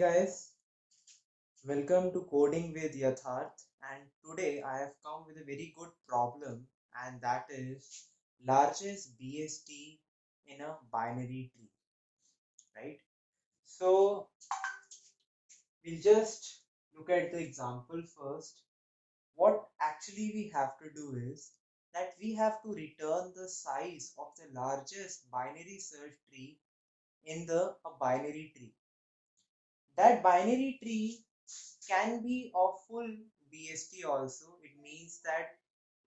Guys, welcome to Coding with Yatharth. And today I have come with a very good problem, and that is largest BST in a binary tree, right? So we'll just look at the example first. What actually we have to do is that we have to return the size of the largest binary search tree in a binary tree. That binary tree can be of full BST also. It means that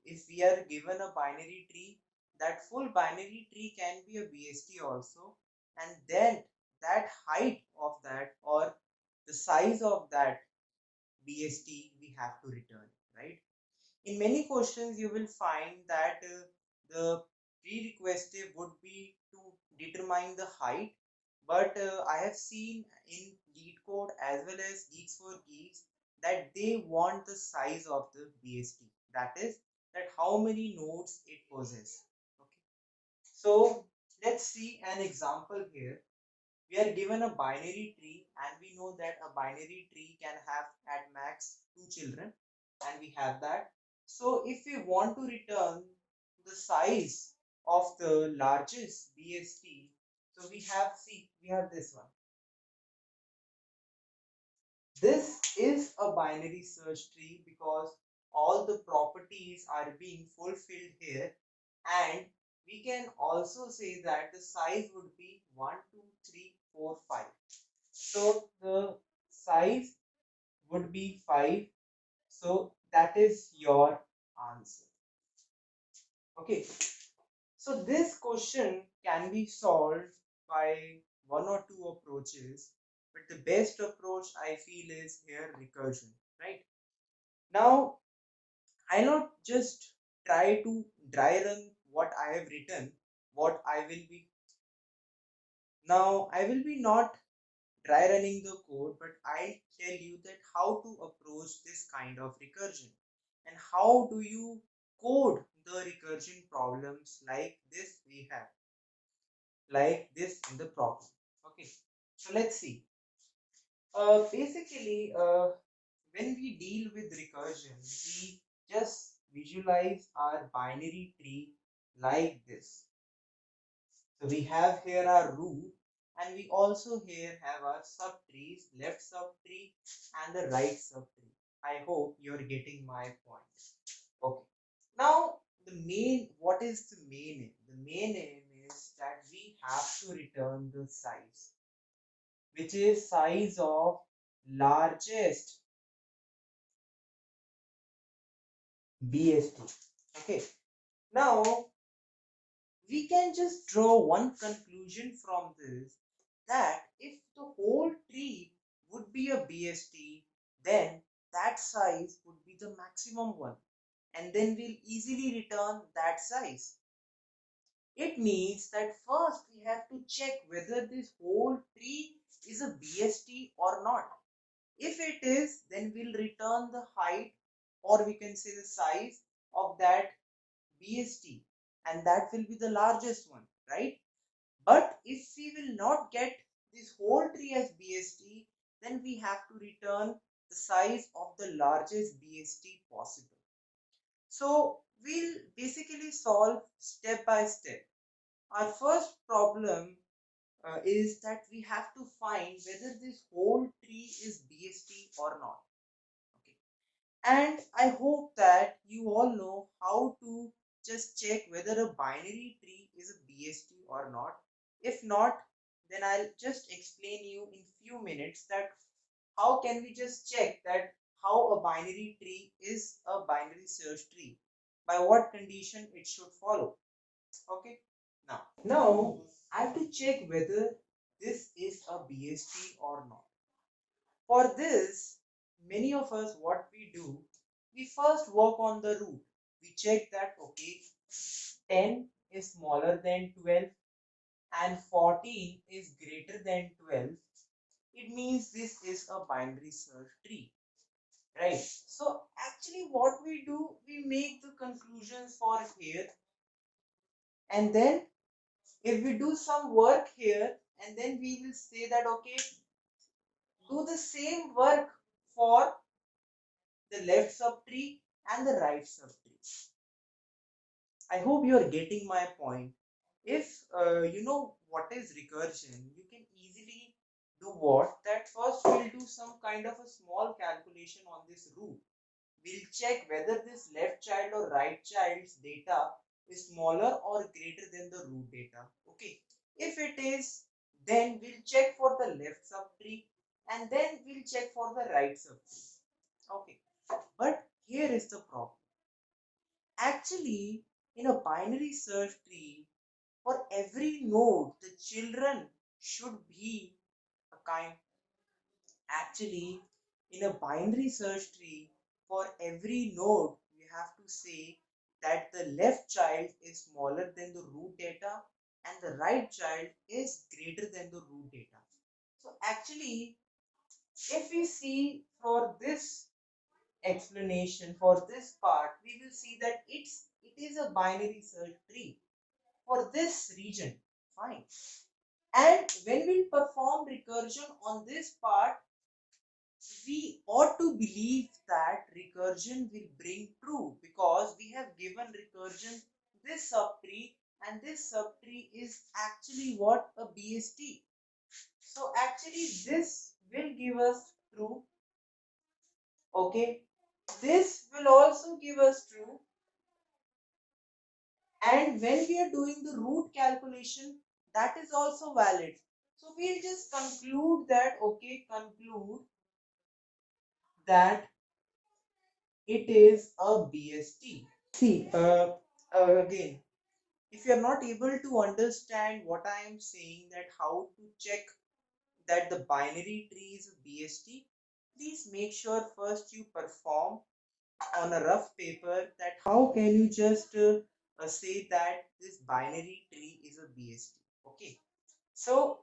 if we are given a binary tree, that full binary tree can be a BST also, and then that height of that or the size of that BST we have to return, right? In many questions, you will find that the prerequisite would be to determine the height, but I have seen in LeetCode as well as Geeks for Geeks that they want the size of the BST. That is, that how many nodes it possesses. Okay. So let's see an example here. We are given a binary tree, and we know that a binary tree can have at max 2 children, and we have that. So if we want to return the size of the largest BST, so we have this one. This is a binary search tree because all the properties are being fulfilled here, and we can also say that the size would be 1, 2, 3, 4, 5. So the size would be 5. So that is your answer. Okay. So this question can be solved by one or two approaches, but the best approach I feel is here recursion, right? Now, I'll not just try to dry run what I have written, what I will be. Now, I will be not dry running the code, but I tell you that how to approach this kind of recursion and how do you code the recursion problems like this we have, like this in the problem. Okay, so let's see. Basically, when we deal with recursion, we just visualize our binary tree like this. So we have here our root, and we also here have our subtrees, left subtree and the right subtree. I hope you're getting my point. Okay. Now what is the main aim? The main aim is that we have to return the size, which is size of largest BST. Okay. Now we can just draw one conclusion from this, that if the whole tree would be a BST, then that size would be the maximum one, and then we'll easily return that size. It means that first we have to check whether this whole tree is a BST or not. If it is, then we'll return the height, or we can say the size of that BST, and that will be the largest one, right? But if we will not get this whole tree as BST, then we have to return the size of the largest BST possible. So we'll basically solve step by step. Our first problem is that we have to find whether this whole tree is BST or not. Okay. And I hope that you all know how to just check whether a binary tree is a BST or not. If not, then I'll just explain you in few minutes that how can we just check that how a binary tree is a binary search tree, by what condition it should follow. Okay. Now I have to check whether this is a BST or not. For this, many of us, what we do, we first work on the root. We check that, okay, 10 is smaller than 12 and 14 is greater than 12. It means this is a binary search tree, right? So actually what we do, we make the conclusions for here, and then if we do some work here, and then we will say that, okay, do the same work for the left subtree and the right subtree. I hope you are getting my point. If you know what is recursion, you can easily do what? That first we'll do some kind of a small calculation on this root. We'll check whether this left child or right child's data is smaller or greater than the root data. Okay. If it is, then we'll check for the left subtree and then we'll check for the right subtree. Okay. But here is the problem. Actually, in a binary search tree, for every node, the children should be a kind. Actually, in a binary search tree, for every node, we have to say that the left child is smaller than the root data and the right child is greater than the root data. So actually, if we see for this explanation, for this part, we will see that it is a binary search tree for this region. Fine. And when we perform recursion on this part, we ought to believe that recursion will bring true because we have given recursion this subtree and this subtree is actually what? A BST. So actually this will give us true. Okay. This will also give us true. And when we are doing the root calculation, that is also valid. So we'll just conclude that, okay, conclude that it is a BST. See, again, if you are not able to understand what I am saying, that how to check that the binary tree is a BST, please make sure first you perform on a rough paper that how can you just say that this binary tree is a BST. Okay, so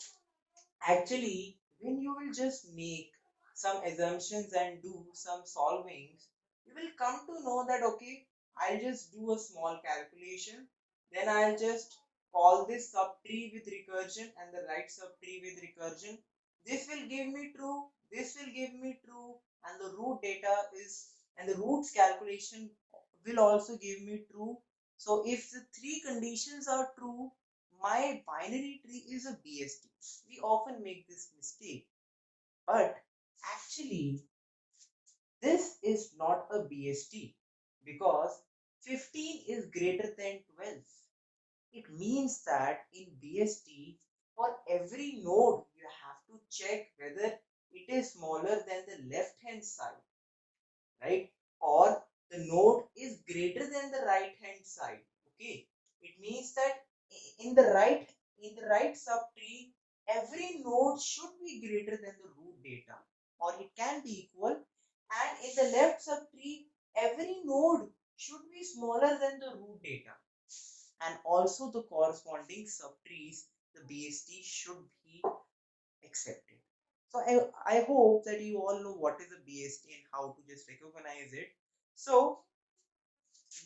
actually when you will just make some assumptions and do some solvings, you will come to know that okay, I'll just do a small calculation, then I'll just call this subtree with recursion and the right subtree with recursion. This will give me true, this will give me true, and the root data is and the roots calculation will also give me true. So if the three conditions are true, my binary tree is a BST. We often make this mistake, but actually this is not a BST because 15 is greater than 12. It means that in BST, for every node, you have to check whether it is smaller than the left hand side, right? Or the node is greater than the right hand side. Okay. It means that in the right subtree, every node should be greater than the root data, or it can be equal. And in the left subtree, every node should be smaller than the root data. And also the corresponding subtrees, the BST should be accepted. So I hope that you all know what is a BST and how to just recognize it. So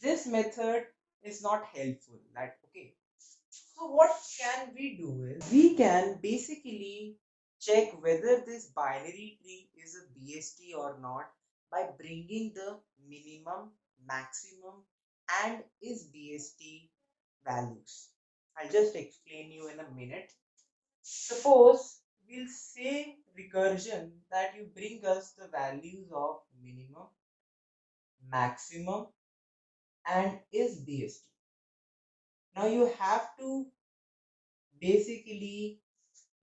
this method is not helpful. Like, okay, so what can we do is we can basically check whether this binary tree is a BST or not by bringing the minimum, maximum and is BST values. I'll just explain you in a minute. Suppose we'll say recursion that you bring us the values of minimum, maximum and is BST. Now you have to basically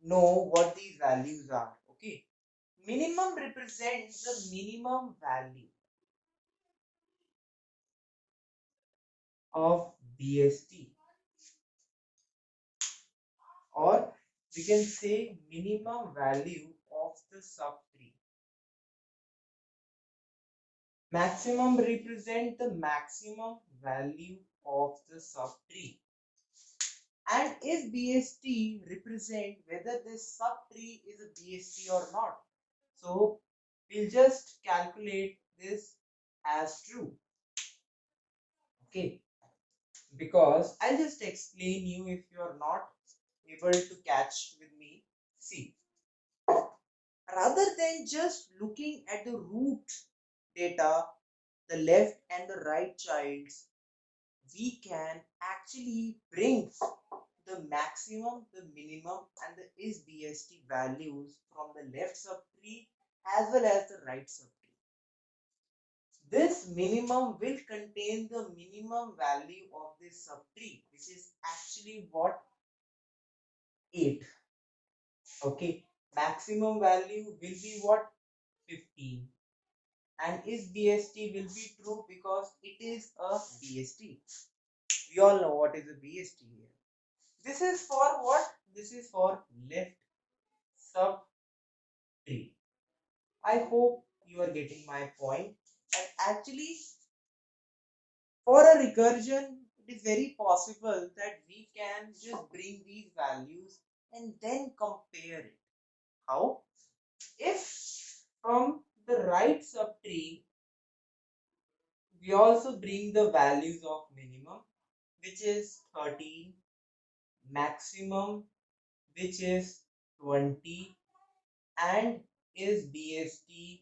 know what these values are. Okay. Minimum represents the minimum value of BST, or we can say minimum value of the subtree. Maximum represent the maximum value of the subtree. And is BST represent whether this subtree is a BST or not. So we'll just calculate this as true. Okay, because I'll just explain you if you are not able to catch with me. See, rather than just looking at the root data, the left and the right childs, we can actually bring the maximum, the minimum, and the is-BST values from the left subtree as well as the right subtree. This minimum will contain the minimum value of this subtree, which is actually what? 8. Okay. Maximum value will be what? 15. And is BST will be true because it is a BST. We all know what is a BST here. This is for what? This is for left subtree. I hope you are getting my point. And actually, for a recursion, it is very possible that we can just bring these values and then compare it. How? If from the right subtree, we also bring the values of minimum, which is 13, maximum, which is 20, and is BST,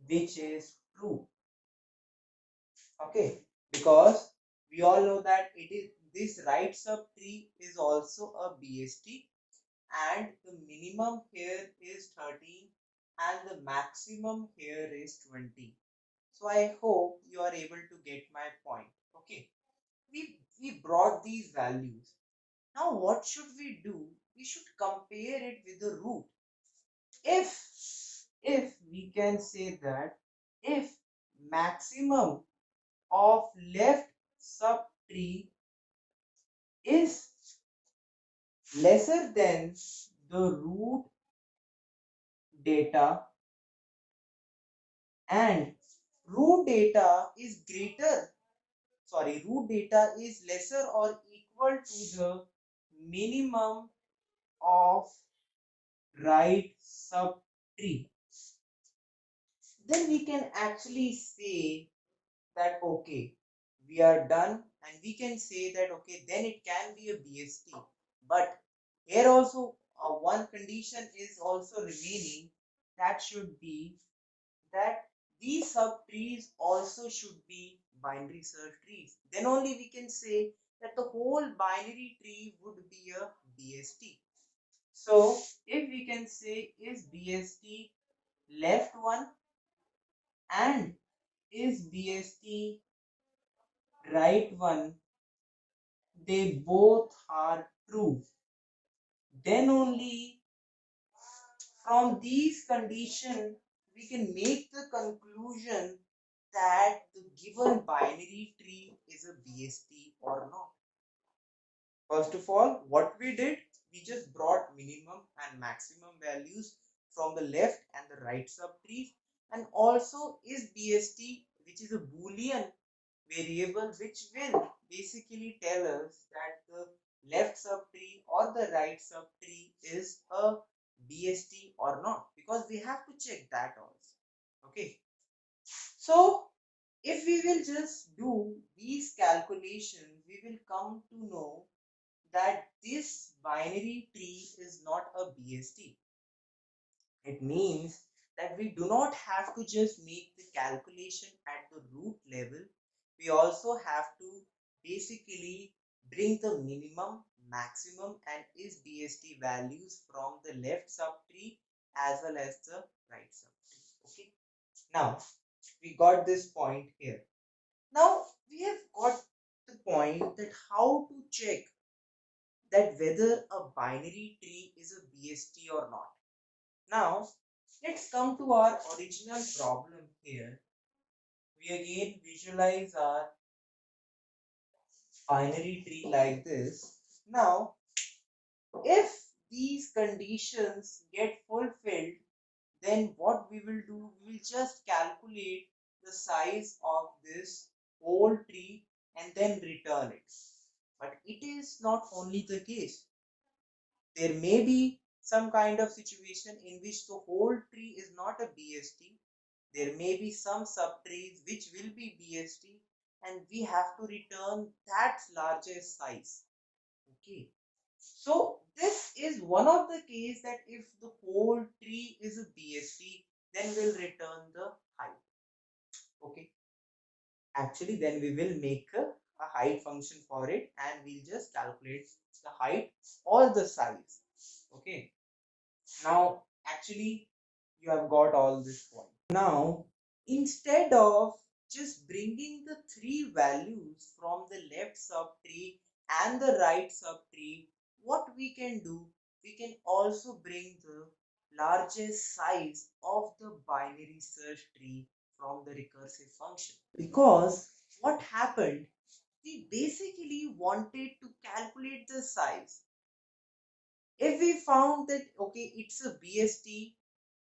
which is true. Okay, because we all know that it is this right subtree is also a BST, and the minimum here is 13 and the maximum here is 20. So I hope you are able to get my point. Okay, we brought these values. Now what should we do? We should compare it with the root. If we can say that if maximum of left subtree is lesser than the root data and root data is root data is lesser or equal to the minimum of right subtree, then we can actually say that okay, we are done, and we can say that okay, then it can be a BST. But here also one condition is also remaining, that should be that these subtrees also should be binary search trees. Then only we can say that the whole binary tree would be a BST. So if we can say is BST left one and is BST right one, they both are true, then only from these conditions we can make the conclusion that the given binary tree is a BST or not. First of all, what we did, we just brought minimum and maximum values from the left and the right subtrees, and also is BST, which is a Boolean variable which will basically tell us that the left subtree or the right subtree is a BST or not, because we have to check that also. Okay, so if we will just do these calculations, we will come to know that this binary tree is not a BST. It means that we do not have to just make the calculation at the root level. We also have to basically bring the minimum, maximum, and is BST values from the left subtree as well as the right subtree. Okay. Now we got this point here. Now we have got the point that how to check that whether a binary tree is a BST or not. Now, let's come to our original problem here. We again visualize our binary tree like this. Now, if these conditions get fulfilled, then what we will do, we will just calculate the size of this whole tree and then return it. But it is not only the case. There may be some kind of situation in which the whole tree is not a BST. There may be some subtrees which will be BST, and we have to return that largest size. Okay. So this is one of the case that if the whole tree is a BST, then we'll return the height. Okay. Actually, then we will make a height function for it and we'll just calculate the height or the size. Okay. Now, actually, you have got all this point. Now, instead of just bringing the three values from the left subtree and the right subtree, what we can do, we can also bring the largest size of the binary search tree from the recursive function. Because what happened, we basically wanted to calculate the size. If we found that, okay, it's a BST,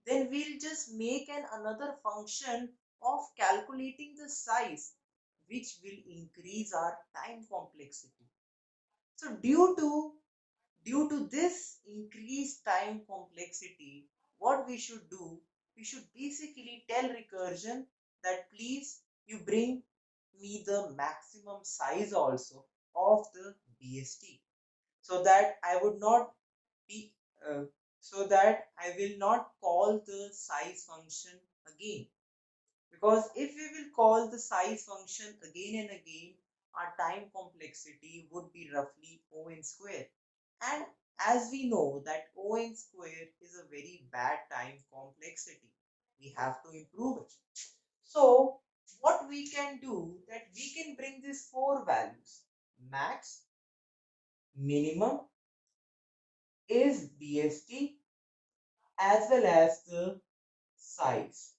then we'll just make another function of calculating the size, which will increase our time complexity. So due to this increased time complexity, what we should do, we should basically tell recursion that please you bring me the maximum size also of the BST, so that I would not be so that I will not call the size function again. Because if we will call the size function again and again, our time complexity would be roughly O(n) square. And as we know that O(n) square is a very bad time complexity. We have to improve it. So what we can do, that we can bring these four values: max, minimum, is BST, as well as the size.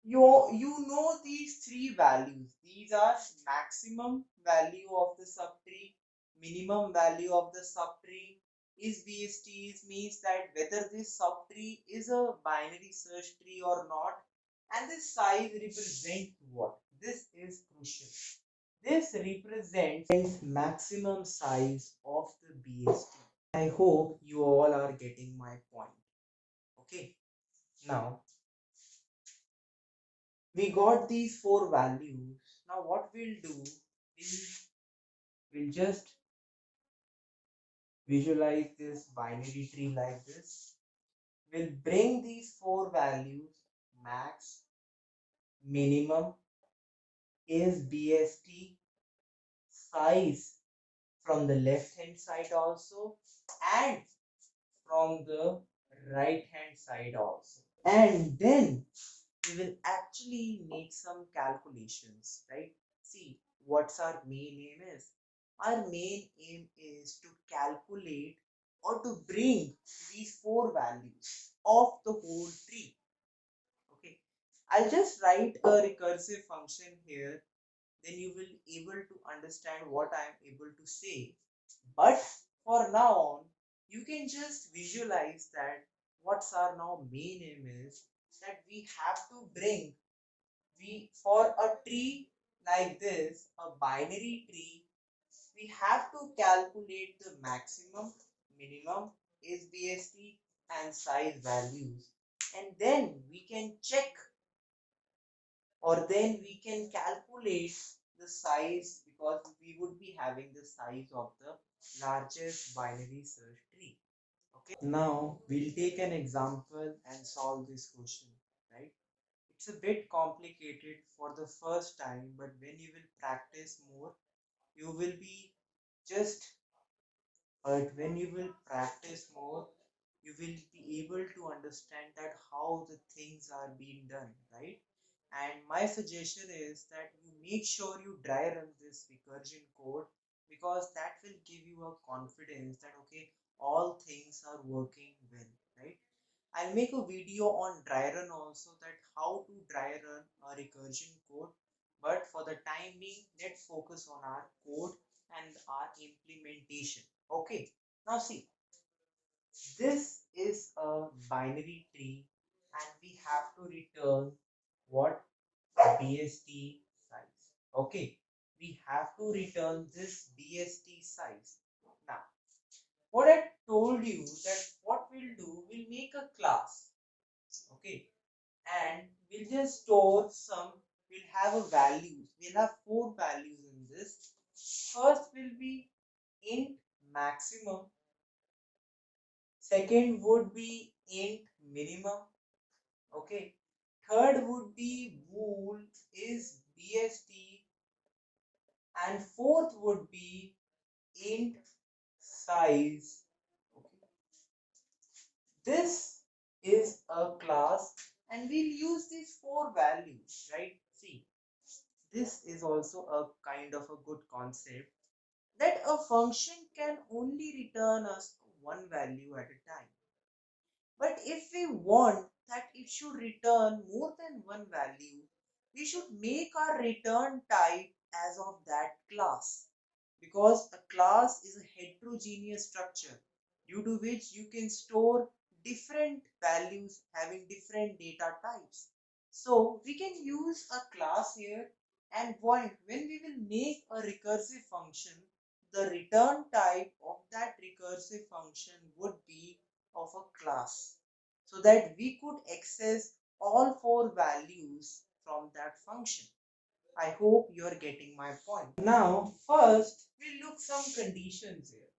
You know these three values. These are maximum value of the subtree, minimum value of the subtree. Is BST means that whether this subtree is a binary search tree or not, and this size represents what? This is crucial. This represents maximum size of the BST. I hope you all are getting my point. Okay. Now we got these four values. Now what we'll do, we'll just visualize this binary tree like this. We'll bring these four values: max, minimum, is BST, size, from the left hand side also, and from the right hand side also. And then we will actually make some calculations, right? See, what's our main aim is? Our main aim is to calculate or to bring these four values of the whole tree. Okay, I'll just write a recursive function here, then you will able to understand what I am able to say. But for now on, you can just visualize that what's our now main aim is, that we have to bring, we for a tree like this, a binary tree, we have to calculate the maximum, minimum, is BST, and size values, and then we can check, or then we can calculate the size, because we would be having the size of the largest binary search tree. Okay, now we'll take an example and solve this question, right? It's a bit complicated for the first time, but when you will practice more, you will be just, but when you will practice more, you will be able to understand that how the things are being done, right? And my suggestion is that you make sure you dry run this recursion code, because that will give you a confidence that okay, all things are working well, right? I'll make a video on dry run also, that how to dry run a recursion code. But for the time being, let's focus on our code and our implementation. Okay. Now see, this is a binary tree and we have to return what? BST size. Okay. We have to return this BST size. Now, what I told you, that what we'll do, we'll make a class. Okay, and we'll just store some, we'll have a values, we'll have four values in this. First will be int maximum, Second would be int minimum. Okay. Third would be bool is BST, and fourth would be int size. Okay. This is a class and we'll use these four values, right? See, this is also a kind of a good concept that a function can only return us one value at a time. But if we want that it should return more than one value, we should make our return type as of that class. Because a class is a heterogeneous structure due to which you can store different values having different data types. So we can use a class here, and when we will make a recursive function, the return type of that recursive function would be of a class, so that we could access all four values from that function. I hope you are getting my point. Now, first, we'll look some conditions here.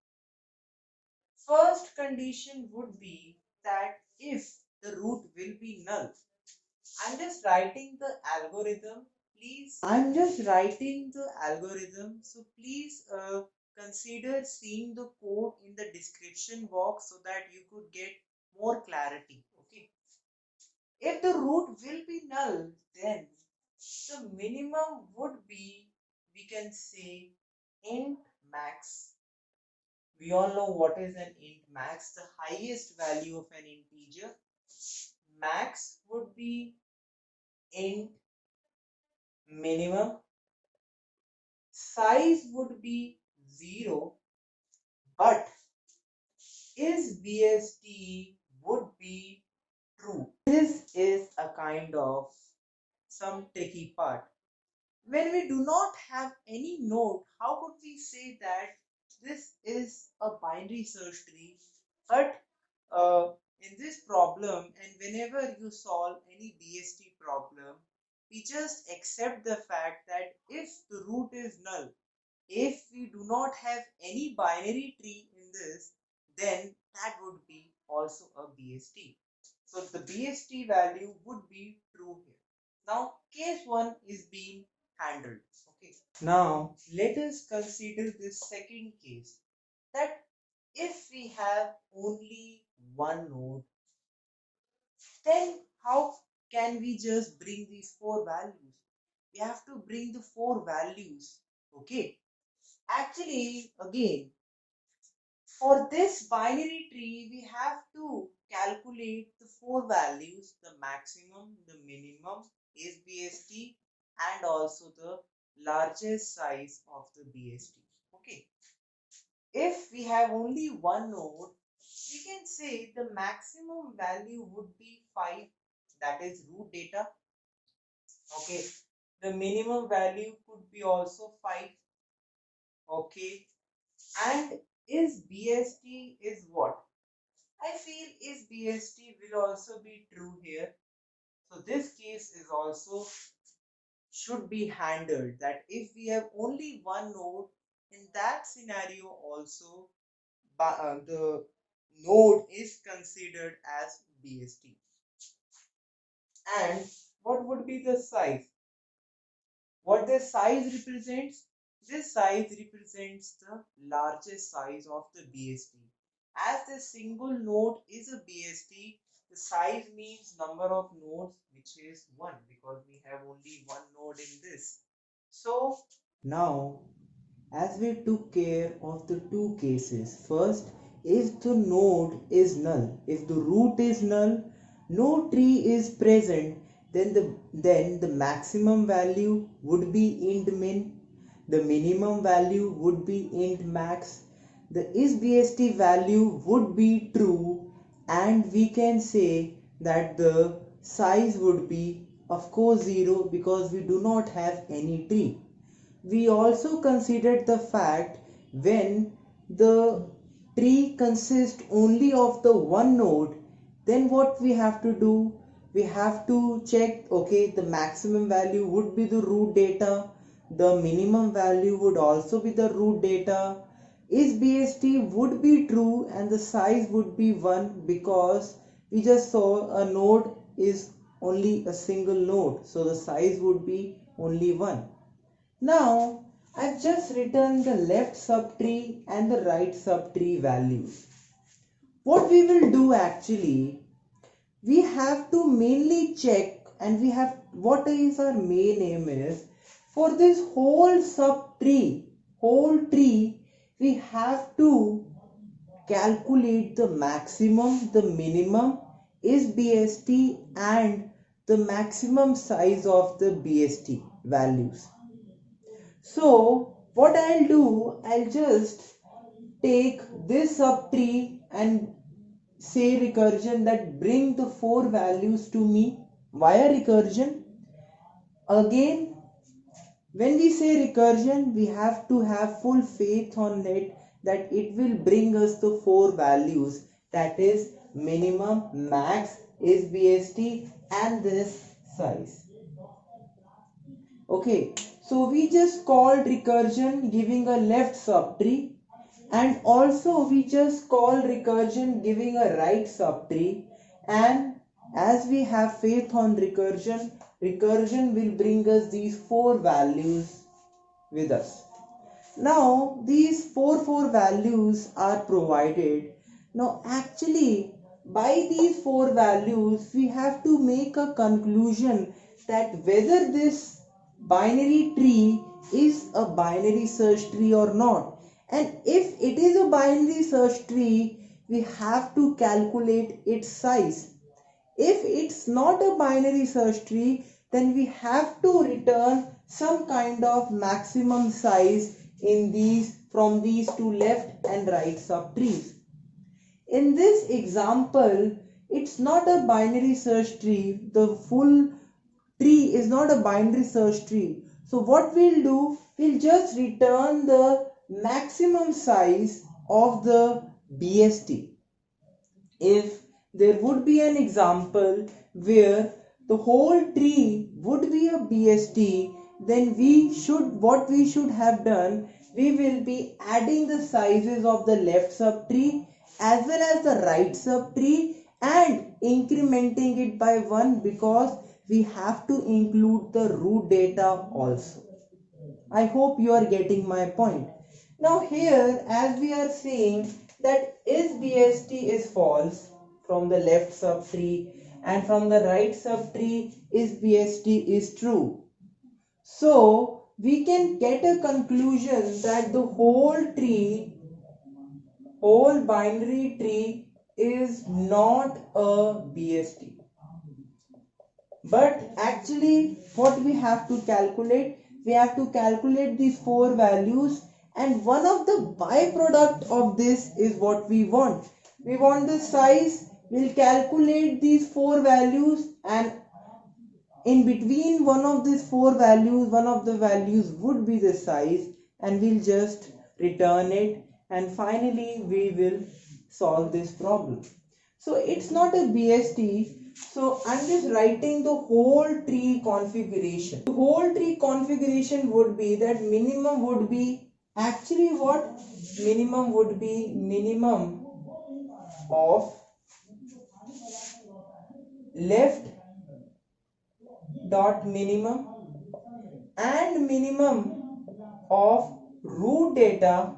First condition would be that if the root will be null. I'm just writing the algorithm. So please consider seeing the code in the description box so that you could get more clarity. Okay. If the root will be null, then the minimum would be, we can say, int max. We all know what is an int max, the highest value of an integer. Max would be int minimum. Size would be 0, but is BST would be true. This is a kind of some tricky part. When we do not have any node, how could we say that this is a binary search tree? But in this problem, and whenever you solve any BST problem, we just accept the fact that if the root is null, if we do not have any binary tree in this, then that would be also a BST. So the BST value would be true here. Now case 1 is being handled. Okay. Now let us consider this second case, that if we have only one node, then how can we just bring these four values? We have to bring the four values. Okay. Actually, again, for this binary tree, we have to calculate the four values: the maximum, the minimum, is BST, and also the largest size of the BST. Okay. If we have only one node, we can say the maximum value would be 5, that is root data. Okay. The minimum value could be also 5. Okay. And is BST is what? I feel is BST will also be true here. So this case is also should be handled, that if we have only one node, in that scenario also the node is considered as BST. And what would be the size? What the size represents? This size represents the largest size of the BST. As the single node is a BST, the size means number of nodes, which is 1, because we have only one node in this. So now, as we took care of the two cases, first, if the node is null, if the root is null, no tree is present, then the maximum value would be int min, the minimum value would be int max, the isBST value would be true, and we can say that the size would be of course 0 because we do not have any tree. We also considered the fact when the tree consists only of the one node, then what we have to do? We have to check, okay, the maximum value would be the root data, the minimum value would also be the root data, is BST would be true and the size would be 1 because we just saw a node is only a single node, so the size would be only 1. Now I've just written the left subtree and the right subtree values. What we will do actually, we have to mainly check, and we have, what is our main aim is, for this whole subtree, whole tree, we have to calculate the maximum, the minimum is BST and the maximum size of the BST values. So what I'll do, I'll just take this subtree and say recursion that bring the 4 values to me via recursion. Again, when we say recursion, we have to have full faith on it that it will bring us the 4 values, that is minimum, max, is BST and this size. Okay, so we just called recursion giving a left subtree, and also we just call recursion giving a right subtree, and as we have faith on recursion, recursion will bring us these 4 values with us. Now these 4 values are provided. Now actually by these 4 values we have to make a conclusion that whether this binary tree is a binary search tree or not. And if it is a binary search tree, we have to calculate its size. If it's not a binary search tree, then we have to return some kind of maximum size in these, from these two left and right subtrees. In this example, it's not a binary search tree. The full tree is not a binary search tree. So what we'll do, we'll just return the maximum size of the BST. If there would be an example where the whole tree would be a BST, then what we should have done, we will be adding the sizes of the left subtree as well as the right subtree and incrementing it by 1 because we have to include the root data also. I hope you are getting my point. Now here, as we are saying that is BST is false from the left subtree and from the right subtree is BST is true. So we can get a conclusion that the whole binary tree is not a BST. But actually what we have to calculate, we have to calculate these 4 values, and one of the byproduct of this is what we want. We want the size. We'll calculate these 4 values, and in between one of these 4 values, one of the values would be the size, and we'll just return it, and finally we will solve this problem. So it's not a BST. So I'm just writing the whole tree configuration. The whole tree configuration would be that minimum would be actually what? Minimum would be minimum of left dot minimum and minimum of root data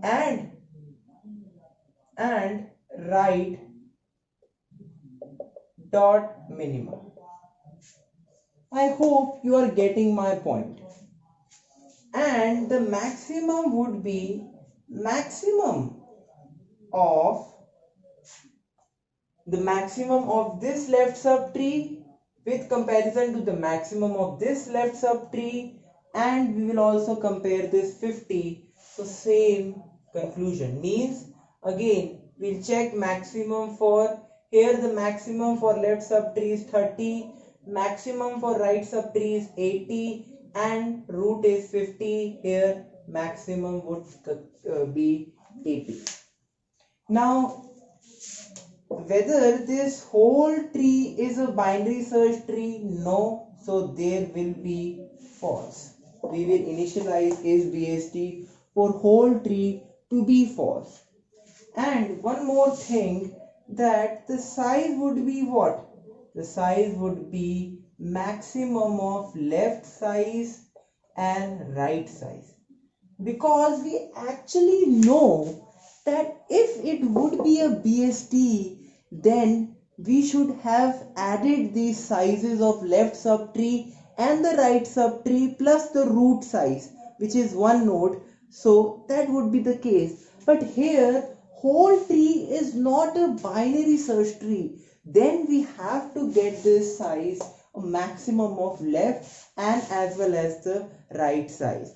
and right dot minimum. I hope you are getting my point. And the maximum would be maximum of this left subtree with comparison to the maximum of this left subtree, and we will also compare this 50. So same conclusion means, again we'll check maximum for, here the maximum for left subtree is 30, maximum for right subtree is 80, and root is 50. Here maximum would be 80. Now whether this whole tree is a binary search tree, no, so there will be false. we will initialize is BST for whole tree to be false. And one more thing, that the size would be what? The size would be maximum of left size and right size. Because we actually know that if it would be a BST, then we should have added these sizes of left subtree and the right subtree plus the root size, which is one node. So that would be the case. But here, whole tree is not a binary search tree. Then we have to get this size, a maximum of left and as well as the right size.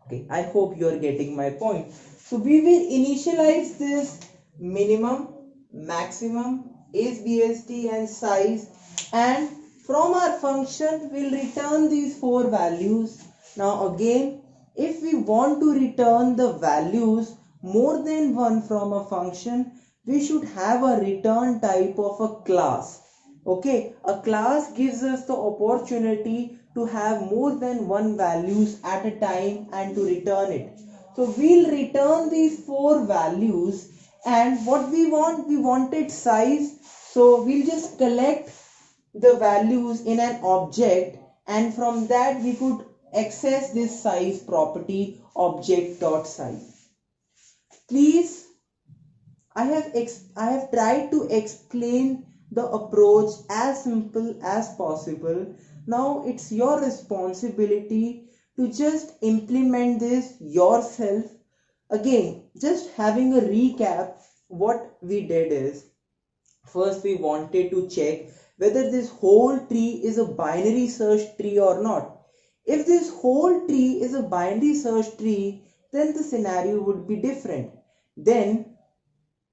Okay, I hope you are getting my point. So we will initialize this minimum, maximum, is BST and size, and from our function we'll return these four values. Now again, if we want to return the values more than one from a function, we should have a return type of a class. Okay, a class gives us the opportunity to have more than one values at a time and to return it. So we'll return these four values, and what we wanted size. So we'll just collect the values in an object, and from that we could access this size property object.size. Please, I have tried to explain the approach as simple as possible. Now it's your responsibility to just implement this yourself. Again, just having a recap, what we did is, first we wanted to check whether this whole tree is a binary search tree or not. If this whole tree is a binary search tree, then the scenario would be different. Then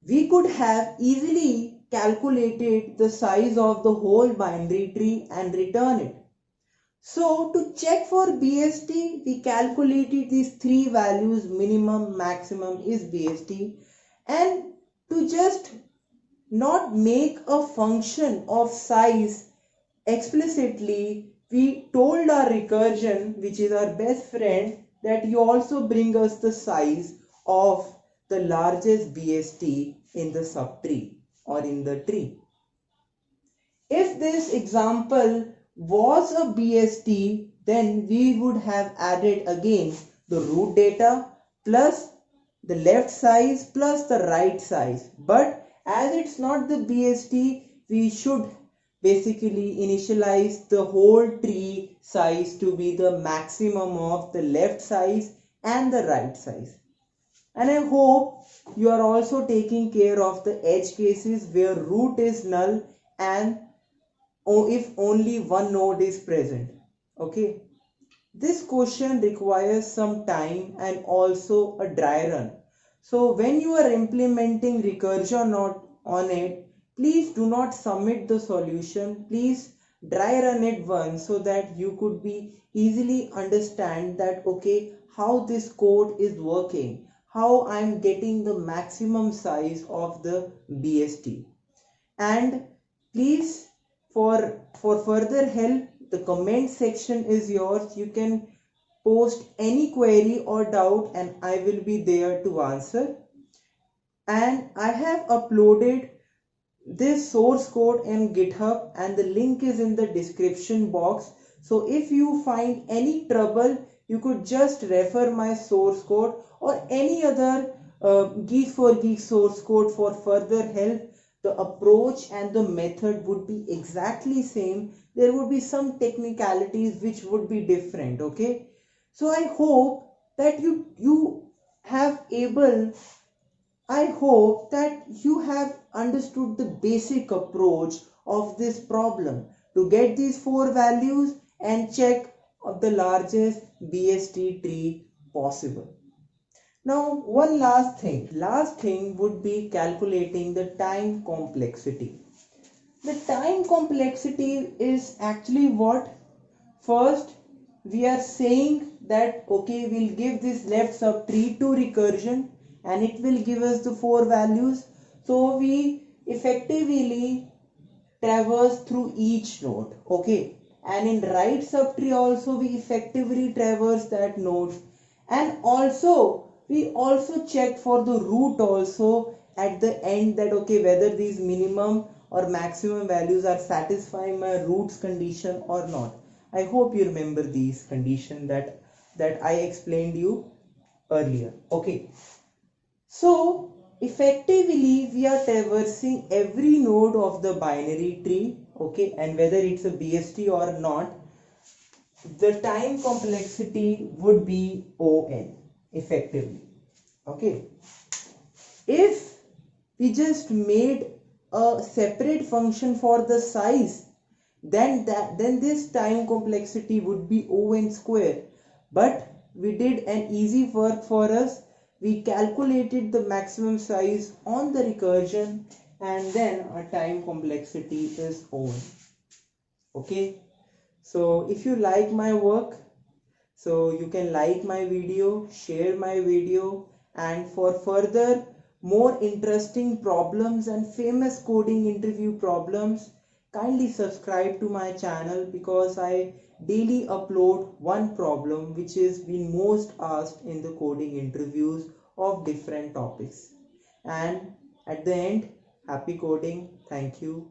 we could have easily calculated the size of the whole binary tree and return it. So to check for BST, we calculated these three values, minimum, maximum is BST, and to just not make a function of size explicitly, we told our recursion, which is our best friend, that you also bring us the size of the largest BST in the subtree or in the tree. If this example was a BST, then we would have added again the root data plus the left size plus the right size. But as it's not the BST, we should basically initialize the whole tree size to be the maximum of the left size and the right size. And I hope you are also taking care of the edge cases where root is null and if only one node is present. Okay. This question requires some time and also a dry run. So when you are implementing recursion on it, please do not submit the solution. Please dry run it once so that you could be easily understand that okay, how this code is working, how I am getting the maximum size of the BST. And please, for further help, the comment section is yours. You can post any query or doubt and I will be there to answer. And I have uploaded this source code in GitHub and the link is in the description box. So if you find any trouble, you could just refer my source code or any other Geek4Geek source code for further help. The approach and the method would be exactly same. There would be some technicalities which would be different. Okay. So I hope that you have able I hope that you have understood the basic approach of this problem to get these four values and check of the largest BST tree possible. Now one last thing would be calculating the time complexity. The time complexity is actually what? First, we are saying that okay, we'll give this left subtree to recursion and it will give us the four values. So we effectively traverse through each node. Okay, and in right subtree also we effectively traverse that node, and also we also check for the root also at the end, that okay, whether these minimum or maximum values are satisfying my roots condition or not. I hope you remember these condition that I explained you earlier. Okay, so effectively we are traversing every node of the binary tree, okay, and whether it's a BST or not, the time complexity would be On effectively. Okay, if we just made a separate function for the size, then this time complexity would be On square. But we did an easy work for us. We calculated the maximum size on the recursion, and then our time complexity is On. Okay, so if you like my work, so you can like my video, share my video, and for further more interesting problems and famous coding interview problems, kindly subscribe to my channel, because I daily upload one problem which is been most asked in the coding interviews of different topics. And at the end, happy coding. Thank you.